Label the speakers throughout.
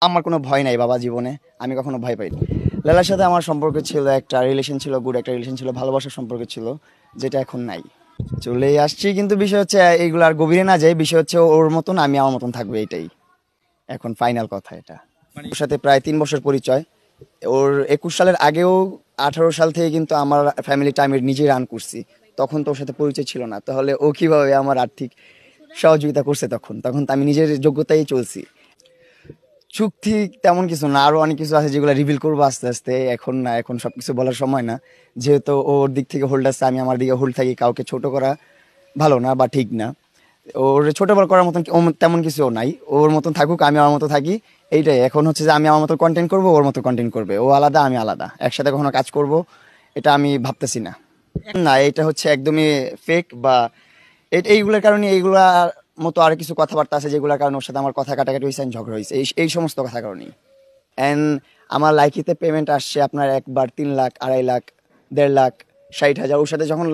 Speaker 1: আমার কোনো ভয় নাই বাবা জীবনে, আমি কখনো ভয় পাইনি। লেলার সাথে আমার সম্পর্ক ছিল, একটা রিলেশন ছিল, গুড একটা রিলেশন ছিল, ভালোবাসার সম্পর্ক ছিল, যেটা এখন নাই। চলেই আসছি, কিন্তু বিষয় হচ্ছে এইগুলো আর গভীরে না যায়, বিষয় হচ্ছে ওর মতন আমি আমার মতন থাকবো, এটাই এখন ফাইনাল কথা। এটা ওর সাথে প্রায় 3 বছর পরিচয়। ওর 21 সালের আগেও 18 সাল থেকে কিন্তু আমার ফ্যামিলিটা আমি নিজেই রান করছি, তখন তো ওর সাথে পরিচয় ছিল না, তাহলে ও কিভাবে আমার আর্থিক সহযোগিতা করছে? তখন তখন তো আমি নিজের যোগ্যতায় চলছি। চুক্তি তেমন কিছু না, আরো অনেক কিছু আছে যেগুলো রিভিল করবো আস্তে আস্তে, এখন না, এখন সবকিছু বলার সময় না। যেহেতু ওর দিক থেকে হোল্ড আছে, আমি আমার দিকে হোল্ড থাকি, কাউকে ছোট করা ভালো না বা ঠিক না। ওর ছোট বড় করার মতন তেমন কিছু নাই, ওর মতন থাকুক, আমি আমার মতো থাকি, এইটাই। এখন হচ্ছে যে আমি আমার মতো কন্টেন্ট করবো, ওর মতো কন্টেন্ট করবে, ও আলাদা আমি আলাদা, একসাথে কখনো কাজ করব এটা আমি ভাবতেছি না। না, এটা হচ্ছে একদমই ফেক, বা এইগুলোর কারণে, এইগুলার মতো আর কিছু কথাবার্তা আছে যেগুলোর কারণে ওর সাথে আমার কথা কাটাকাটি হয়েছে, ঝগড়া হয়েছে, এই সমস্ত কথা কারণেই। অ্যান্ড আমার লাইকিতে পেমেন্ট আসছে আপনার একবার 3 লাখ, 2.5 লাখ, 1.5 লাখ, 60,000। ওর সাথে যখন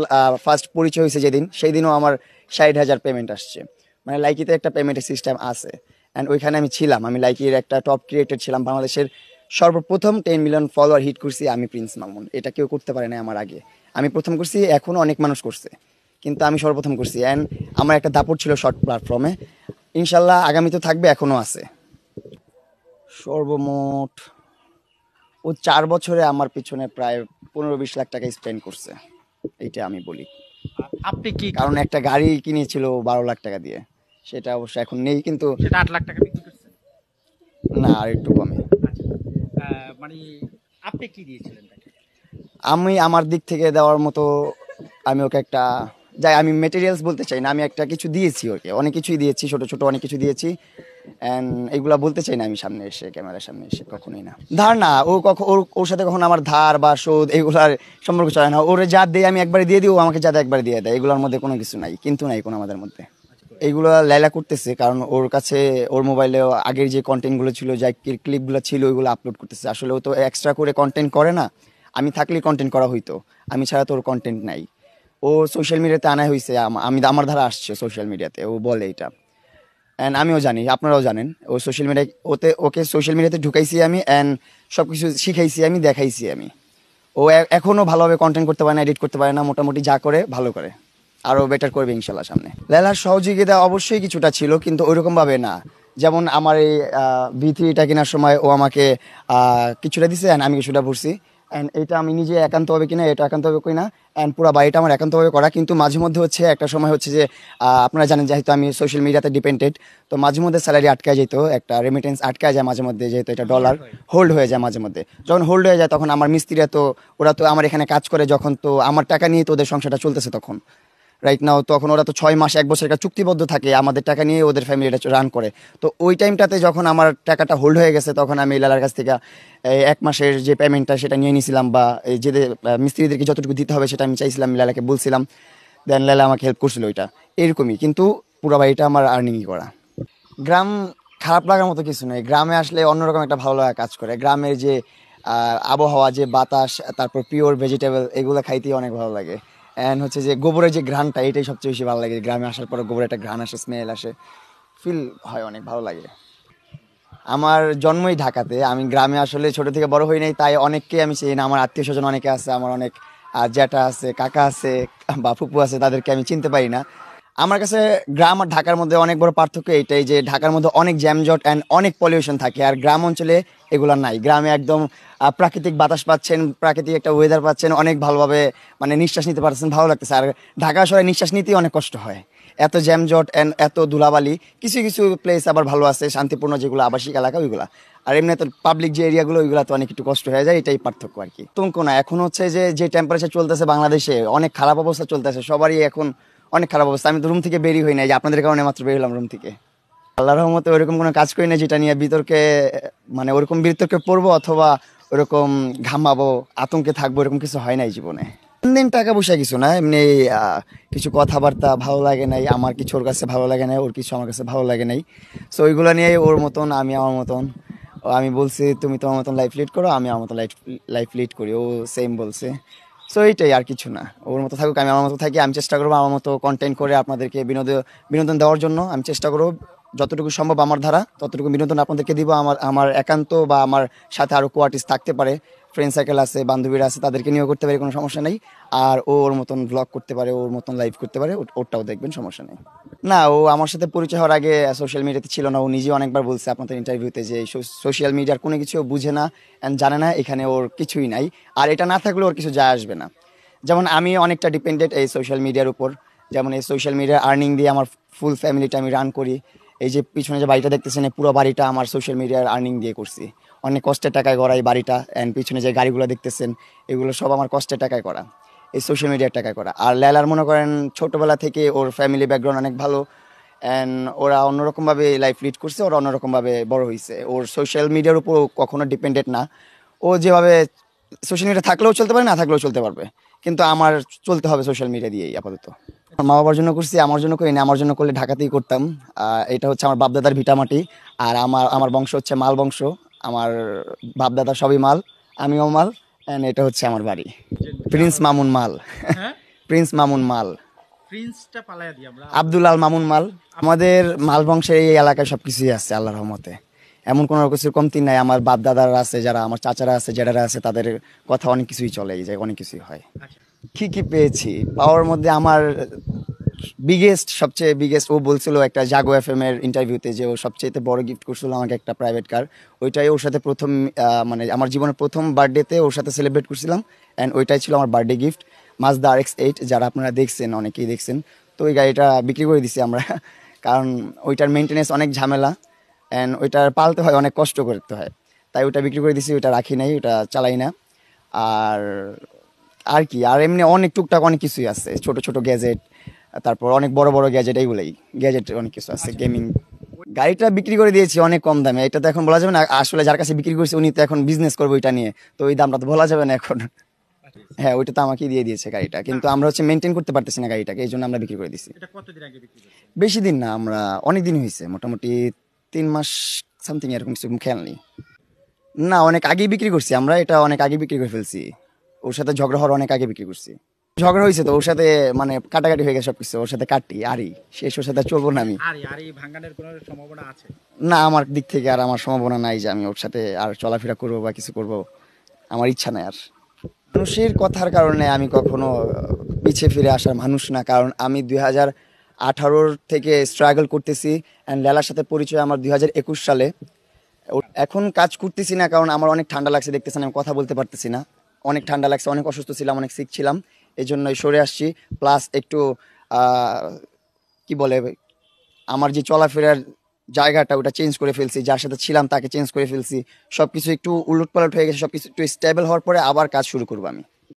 Speaker 1: ফার্স্ট পরিচয় হয়েছে যেদিন, সেই দিনও আমার 60,000 পেমেন্ট আসছে। মানে লাইকিতে একটা পেমেন্টের সিস্টেম আছে, অ্যান্ড ওইখানে আমি ছিলাম, আমি লাইকির একটা টপ ক্রিয়েটর ছিলাম। বাংলাদেশের সর্বপ্রথম 10 মিলিয়ন ফলোয়ার হিট করছি আমি, প্রিন্স মামুন। এটা কেউ করতে পারে না আমার আগে, আমি প্রথম করছি, এখনো অনেক মানুষ করছে, কিন্তু আমি সর্বপ্রথম করছি। অ্যান্ড আমার একটা দাপট ছিল শর্ট প্ল্যাটফর্মে, ইনশাল্লাহ আগামীতে থাকবে, এখনো আছে। সর্বমোট ও 4 বছরে আমার পিছনে প্রায় 15-20 লাখ টাকা স্পেন্ড করছে, এইটা আমি বলি।
Speaker 2: আপনি কি
Speaker 1: কারণ একটা গাড়ি কিনেছিল 12 লাখ টাকা দিয়ে, সেটা অবশ্য এখন নেই, কিন্তু
Speaker 2: সেটা 8 লাখ টাকা বিক্রি করছেন?
Speaker 1: না, আর একটু কমে।
Speaker 2: আচ্ছা, মানে আপনি কি দিয়েছিলেন তাকে?
Speaker 1: আমি আমার দিক থেকে দেওয়ার মতো, আমি ওকে একটা, যাই আমি মেটেরিয়ালস বলতে চাই না, আমি একটা কিছু দিয়েছি ওকে, অনেক কিছুই দিয়েছি, ছোট ছোট অনেক কিছু দিয়েছি। অ্যান্ড এইগুলা বলতে চাই না আমি সামনে এসে, ক্যামেরার সামনে এসে, কখনোই না। ধার না, ও কখন ওর সাথে কখনো আমার ধার বা শোধ এগুলার সম্পর্ক চলে না। ওরে যা দেয় আমি একবারে দিয়ে দিই, ও আমাকে যা দেয় একবারে দিয়ে দেয়, এগুলোর মধ্যে কোনো কিছু নাই, কিন্তু নাই কোনো আমাদের মধ্যে। এইগুলো লাইলা করতেছে, কারণ ওর কাছে ওর মোবাইলে আগের যে কন্টেন্টগুলো ছিল, যা ক্লিপগুলো ছিল, ওইগুলো আপলোড করতেছে। আসলে ও তো এক্সট্রা করে কন্টেন্ট করে না, আমি থাকলেই কন্টেন্ট করা হইতো, আমি ছাড়া তো ওর কন্টেন্ট নাই। ও সোশ্যাল মিডিয়াতে আনা হয়েছে, আমি আমার ধারা আসছে সোশ্যাল মিডিয়াতে, ও বলে এটা। অ্যান্ড আমিও জানি, আপনারাও জানেন, ও সোশ্যাল মিডিয়ায়, ওকে সোশ্যাল মিডিয়াতে ঢুকাইছি আমি, অ্যান্ড সব কিছু শিখাইছি আমি, দেখাইছি আমি। ও এখনও ভালোভাবে কন্টেন্ট করতে পারে না, এডিট করতে পারে না, মোটামুটি যা করে ভালো করে, আরও বেটার করবে ইনশাল্লাহ সামনে। লেলার সহযোগিতা অবশ্যই কিছুটা ছিল, কিন্তু ওইরকমভাবে না। যেমন আমার এই V3টা কেনার সময় ও আমাকে কিছুটা দিছে, অ্যান্ড আমি কিছুটা ভরছি। অ্যান্ড এটা আমি নিজে একান্তভাবে কিনা, এটা একান্তভাবে কিনা, অ্যান্ড পুরো বাড়িটা আমার একান্তভাবে করা। কিন্তু মাঝে মধ্যে হচ্ছে একটা সময় হচ্ছে যে আপনারা জানেন, যেহেতু আমি সোশ্যাল মিডিয়াতে ডিপেন্ডেড, তো মাঝে মধ্যে স্যালারি আটকায় যেত, একটা রেমিটেন্স আটকায় যায় মাঝে মধ্যে, যেহেতু এটা ডলার হোল্ড হয়ে যায় মাঝে মধ্যে। যখন হোল্ড হয়ে যায় তখন আমার মিস্ত্রিরা তো, ওরা তো আমার এখানে কাজ করে যখন, তো আমার টাকা নিয়ে তো ওদের সংসারটা চলতেছে তখন, রাইট নাও। তখন ওরা তো 6 মাস 1 বছর একটা চুক্তিবদ্ধ থাকে, আমাদের টাকা নিয়ে ওদের ফ্যামিলিটা রান করে। তো ওই টাইমটাতে যখন আমার টাকাটা হোল্ড হয়ে গেছে, তখন আমি লালার কাছ থেকে 1 মাসের যে পেমেন্টটা সেটা নিয়ে নিয়েছিলাম, বা এই যে মিস্ত্রিদেরকে যতটুকু দিতে হবে সেটা আমি চাইছিলাম, লালাকে বলছিলাম, দেন লালা আমাকে হেল্প করছিল ওইটা, এরকমই। কিন্তু পুরো বাড়িটা আমার আর্নিংই করা। গ্রাম খারাপ লাগার মতো কিছু নেই, গ্রামে আসলে অন্যরকম একটা ভালো লাগা কাজ করে। গ্রামের যে আবহাওয়া, যে বাতাস, তারপর পিওর ভেজিটেবল, এগুলো খাইতেই অনেক ভালো লাগে। অ্যান্ড হচ্ছে যে গোবরের যে ঘ্রাণটা, এটাই সবচেয়ে বেশি ভালো লাগে। গ্রামে আসার পরে গোবরের একটা ঘ্রাণ আসে, স্মেল আসে, ফিল হয়, অনেক ভালো লাগে। আমার জন্মই ঢাকাতে, আমি গ্রামে আসলে ছোট থেকে বড় হই নাই, তাই অনেককে আমি চিনি না। আমার আত্মীয় স্বজন অনেকে আছে, আমার অনেক জ্যাঠা আছে, কাকা আছে, বা ফুপু আছে, তাদেরকে আমি চিনতে পারি না। আমার কাছে গ্রাম আর ঢাকার মধ্যে অনেক বড় পার্থক্য এইটাই, যে ঢাকার মধ্যে অনেক জ্যামজট অ্যান্ড অনেক পলিউশন থাকে, আর গ্রাম অঞ্চলে এগুলো নাই। গ্রামে একদম প্রাকৃতিক বাতাস পাচ্ছেন, প্রাকৃতিক একটা ওয়েদার পাচ্ছেন, অনেক ভালোভাবে মানে নিঃশ্বাস নিতে পারছেন, ভালো লাগতেছে। আর ঢাকা শহরে নিঃশ্বাস নিতেই অনেক কষ্ট হয়, এত জ্যামজট অ্যান্ড এত ধুলাবালি। কিছু কিছু প্লেস আবার ভালো আছে, শান্তিপূর্ণ, যেগুলো আবাসিক এলাকা ওইগুলা। আর এমনি তো পাবলিক যে এরিয়াগুলো, ওইগুলো তো অনেক একটু কষ্ট হয়ে যায়, এটাই পার্থক্য আর কি। তো না, এখন হচ্ছে যে টেম্পারেচার চলতেছে বাংলাদেশে, অনেক খারাপ অবস্থা চলতেছে, সবারই এখন অনেক খারাপ অবস্থা। আমি তো রুম থেকে বেরিয়ে হই নাই, যে আপনাদের কারণে মাত্র বের হলাম রুম থেকে। আল্লাহর রহমতে ওইরকম কোনো কাজ করি না যেটা নিয়ে বিতর্কে, মানে ওরকম বিতর্কে পড়বো অথবা ওরকম ঘামাবো, আতঙ্কে থাকবো, এরকম কিছু হয় নাই জীবনে। দিন টাকা পয়সা কিছু না, এমনি কিছু কথাবার্তা ভালো লাগে নাই আমার, কিছু ওর কাছে ভালো লাগে নাই, ওর কিছু আমার কাছে ভালো লাগে নাই। সো ওইগুলো নিয়ে ওর মতন আমি আমার মতন। আমি বলছি তুমি তোমার মতন লাইফ লিড করো, আমি আমার মতো লাইফ লিড করি, ও সেম বলছে। সো এইটাই, আর কিছু না। ওর মতো থাকুক, আমি আমার মতো থাকি। আমি চেষ্টা করবো আমার মতো কন্টেন্ট করে আপনাদেরকে বিনোদন দেওয়ার জন্য আমি চেষ্টা করবো। যতটুকু সম্ভব আমার ধারা ততটুকু বিনোদন আপনাদেরকে দিব। আমার আমার একান্ত বা আমার সাথে আরো কোয়ার্টিস্ট থাকতে পারে, ফ্রেন্ড সার্কেল আছে, বান্ধবীরা আছে, তাদেরকে নিয়েও করতে পারে, কোনো সমস্যা নেই। আর ও ওর মতন ব্লগ করতে পারে, ওর মতন লাইভ করতে পারে, ওরটাও দেখবেন, সমস্যা নেই। না, ও আমার সাথে পরিচয় হওয়ার আগে সোশ্যাল মিডিয়াতে ছিল না। ও নিজে অনেকবার বলছে আপনাদের ইন্টারভিউতে যে সোশ্যাল মিডিয়ার কোনো কিছু ও বুঝে না অ্যান্ড জানে না, এখানে ওর কিছুই নাই। আর এটা না থাকলে ওর কিছু যায় আসবে না। যেমন আমি অনেকটা ডিপেন্ডেন্ট এই সোশ্যাল মিডিয়ার উপর। যেমন এই সোশ্যাল মিডিয়ার আর্নিং দিয়ে আমার ফুল ফ্যামিলিটা আমি রান করি। এই যে পিছনে যে বাড়িটা দেখতেছেন, এই পুরো বাড়িটা আমার সোশ্যাল মিডিয়ার আর্নিং দিয়ে করছি। অনেক কষ্টের টাকায় করা এই বাড়িটা, অ্যান্ড পিছনে যে গাড়িগুলো দেখতেছেন এগুলো সব আমার কষ্টের টাকায় করা, এই সোশ্যাল মিডিয়ার টাকায় করা। আর লেলার মনে করেন ছোটোবেলা থেকে ওর ফ্যামিলি ব্যাকগ্রাউন্ড অনেক ভালো, অ্যান্ড ওরা অন্যরকমভাবে লাইফ লিড করছে, ওরা অন্যরকমভাবে বড় হয়েছে। ওর সোশ্যাল মিডিয়ার উপর কখনো ডিপেন্ডেন্ট না। ও যেভাবে সোশ্যাল মিডিয়া থাকলেও চলতে পারে, না থাকলেও চলতে পারবে, কিন্তু আমার চলতে হবে সোশ্যাল মিডিয়া দিয়েই আপাতত। আমার মা বাবার জন্য করছি, আমার জন্য করিনি। আমার জন্য করলে ঢাকাতেই করতাম। এটা হচ্ছে আমার বাপদাদার ভিটামাটি। আর আমার আমার বংশ হচ্ছে মাল বংশ। আমার বাপদাদা সবই মাল, আমিও মাল, অ্যান্ড এটা হচ্ছে আমার বাড়ি। প্রিন্স মামুন মাল।
Speaker 2: হ্যাঁ,
Speaker 1: প্রিন্স মামুন মাল,
Speaker 2: প্রিন্সটা পালায়া দিই আমরা।
Speaker 1: আব্দুল মামুন মাল। আমাদের মাল বংশের এই এলাকায় সবকিছুই আছে আল্লাহর রহমতে, এমন কোনো কিছুর কমতি নাই। আমার বাপ দাদারা আছে, যারা আমার চাচারা আছে, জেঠারা আছে, তাদের কথা অনেক কিছুই চলে, এই যে অনেক কিছুই হয়।
Speaker 2: আচ্ছা,
Speaker 1: কি কি পেয়েছি পাওয়ার মধ্যে, আমার সবচেয়ে বিগেস্ট ও বলছিল একটা জাগো এফএম এর ইন্টারভিউতে যে ও সবচেয়ে বড় গিফট করছিল আমাকে একটা প্রাইভেট কার। ওইটাই ওর সাথে প্রথম মানে আমার জীবনের প্রথম বার্থডেতে ওর সাথে সেলিব্রেট করছিলাম, অ্যান্ড ওইটাই ছিল আমার বার্থডে গিফট। মাজদা RX-8, যারা আপনারা দেখছেন, অনেকেই দেখছেন। তো ওই গাড়িটা বিক্রি করে দিছি আমরা, কারণ ওইটার মেনটেনেন্স অনেক ঝামেলা, অ্যান্ড ওইটার পালতে হয়, অনেক কষ্ট করতে হয়। তাই ওইটা বিক্রি করে দিছি, ওইটা রাখি নাই, ওইটা চালাই না। আর আর কি, আর এমনি অনেক টুকটাক অনেক কিছুই আছে, ছোট ছোট গ্যাজেট, তারপর অনেক বড় বড় গ্যাজেট, এইগুলাই গ্যাজেট অনেক কিছু আছে, গেমিং। গাড়িটা বিক্রি করে দিয়েছি অনেক কম দামে। এটা তো এখন বলা যাবে না, আসলে যার কাছে বিক্রি করছে উনি তো এখন বিজনেস করবে ওইটা নিয়ে, তো ওই দামটা তো বলা যাবে না এখন। হ্যাঁ, ওইটা তো আমাকেই দিয়ে দিয়েছে গাড়িটা, কিন্তু আমরা হচ্ছে মেনটেন করতে পারতেছি না গাড়িটাকে, এই জন্য আমরা বিক্রি করে দিছি।
Speaker 2: এটা কতদিন আগে বিক্রি করছেন?
Speaker 1: বেশি দিন না, আমরা অনেক দিন হয়েছে, মোটামুটি 3 মাস সামথিং, এরকম কিছু খেয়াল নেই। না, অনেক আগেই বিক্রি করছি আমরা, এটা অনেক আগে বিক্রি করে ফেলছি। ওর সাথে ঝগড়া হওয়ার অনেক আগে বিক্রি করছি। ঝগড়া হয়েছে তো ওর সাথে, মানে কাটাকাটি হয়ে গেছে সবকিছু, ওর সাথে কাটি আরই শেষ, ওর সাথে আর চলবো না আমি।
Speaker 2: আর এই ভাঙানের কোনো সম্ভাবনা আছে?
Speaker 1: না, আমার দিক থেকে আর আমার সম্ভাবনা নাই যে আমি ওর সাথে আর চলাফেরা করবো বা কিছু করব, আমার ইচ্ছা নাই আর। মানুষের কথার কারণে আমি কখনো পিছিয়ে ফিরে আসার মানুষ না, কারণ আমি 2018 থেকে স্ট্রাগল করতেছি, অ্যান্ড লেলার সাথে পরিচয় আমার 2021 সালে। এখন কাজ করতেছি না, কারণ আমার অনেক ঠান্ডা লাগছে, দেখতেছেন আমি কথা বলতে পারতেছি না, অনেক ঠান্ডা লাগছে, অনেক অসুস্থ ছিলাম, অনেক সিক ছিলাম, এই জন্যই সরে আসছি। প্লাস একটু কি বলে, আমার যে চলাফেরার জায়গাটা ওটা চেঞ্জ করে ফেলছি, যার সাথে ছিলাম তাকে চেঞ্জ করে ফেলছি, সবকিছু একটু উলটপালট হয়ে গেছে, সবকিছু একটু স্টেবল হওয়ার পরে আবার কাজ শুরু করবো আমি।